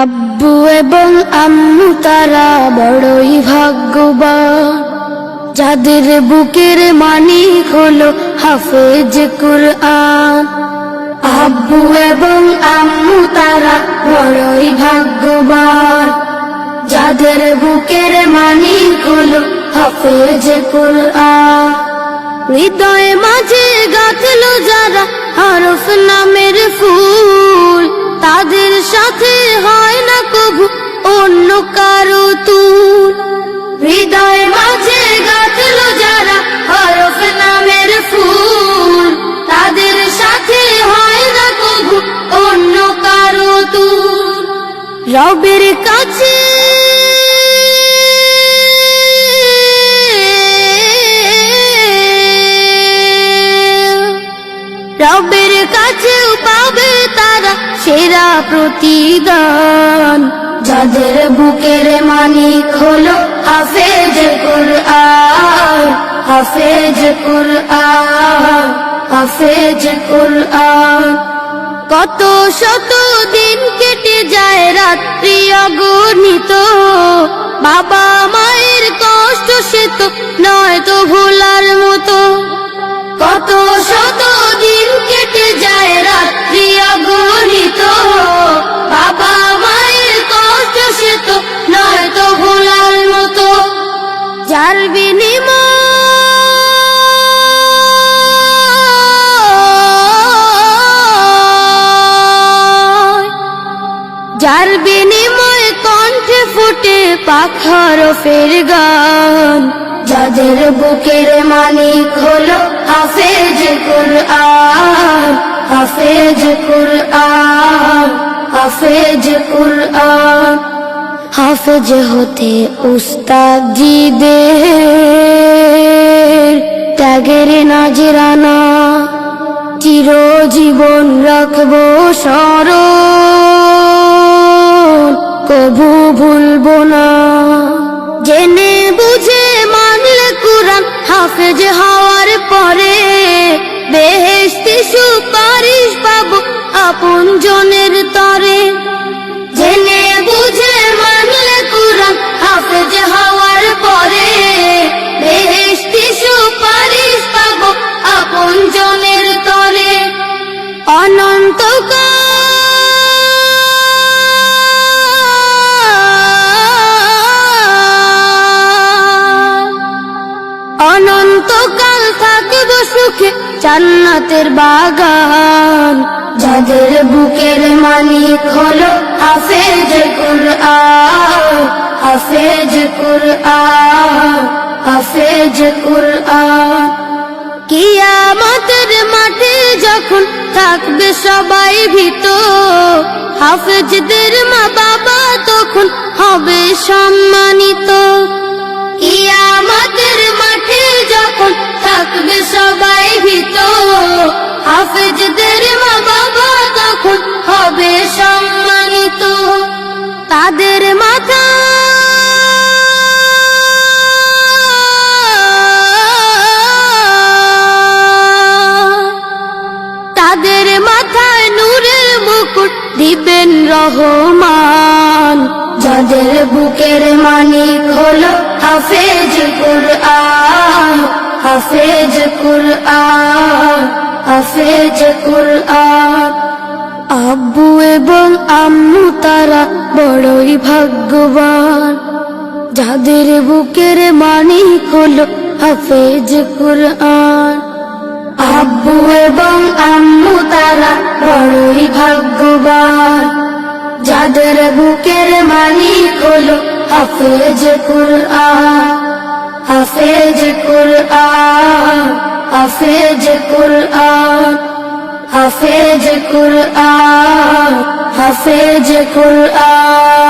আব্বু এবং আম্মু তারা বড়ই ভাগ্যবান, যাদের বুকের মানিক হলো হাফেজ কুরআন। আব্বু এবং আম্মু তারা বড়ই ভাগ্যবান, যাদের বুকের মানিক হলো হাফেজ কুরআন। হৃদয়ে মাঝে গাঁথলো যারা হরফ নামের ফুল, তাদের সাথে হয় না কবু অন্য কারো তুল। হৃদয় মাঝে গাঁথলো যারা হরফ নামের ফুল, তাদের সাথে হয় না কবু অন্য কারো তুল। রবের কাছে রবের কাছেও পাবে তারা সেরা প্রতিদান, যাদের বুকের মানিক হলো হাফেজ কুরআন। হাফেজ কুরআন, হাফেজ কুরআন। কত শত দিন কেটে যায় রাত্রি অগণিত, বাবা মায়ের কষ্ট সে তো নয় তো ভোলার মতো। কত শত দিন কেটে যায় রাত্রি অগণিত, বাবা মায়ের কষ্ট সে তো নয় তো ভোলার মতো। যার বিনিময় কণ্ঠে ফুটে পাক হরফের গান, যাদের বুকের মানিক হলো হাফেজ কুরআন। হাফেজ কুরআন, হাফেজ কুরআন। হাফেজ হতে উস্তাদজিদের ত্যাগের নাজরানা চিরজীবন রাখবো স্মরণ, কবু ভুলবো না। জেনে বুঝে মানলে কুরআন হাফেজ হওয়ার পরে, বেহেশতি সুপারিশ পাবো আপন জনের তরে। জেনে বুঝে মানলে কুরআন হাফেজ হওয়ার পরে, বেহেশতি সুপারিশ পাবো আপন জনের তরে। অনন্তকাল অনন্তকাল থাকবো সুখে জান্নাতের বাগান, যাদের বুকের মানিক হলো হাফেজ কুরআন। হাফেজ কুরআন, হাফেজ কুরআন। কিয়ামতের মাঠে যখন থাকবে সবাই ভীত, হাফেজদের মা বাবা তখন হবে সম্মানিত। কিয়ামতের মাঠে যখন থাকবে সবাই ভীত, হাফেজদের মা বাবা তখন হবে সম্মানিত। তাদের মাথা তাদের মাথায় নূরের মুকুট দিবেন রহমান, যাদের বুকের মানিক হলো হাফেজ কুরআন। হাফেজ কুরআন, হাফেজ কুরআন। আব্বু এবং আম্মু তারা বড়ই ভাগ্যবান, যাদের বুকের মানিক হলো হাফেজ কুরআন। আব্বু এবং আম্মু তারা বড়ই ভাগ্যবান, যাদের বুকের মানিক হলো হাফেজ কুরআন। হাফেজ কুরআন, হাফেজ কুরআন। হাফেজ কুরআন, হাফেজ কুরআন।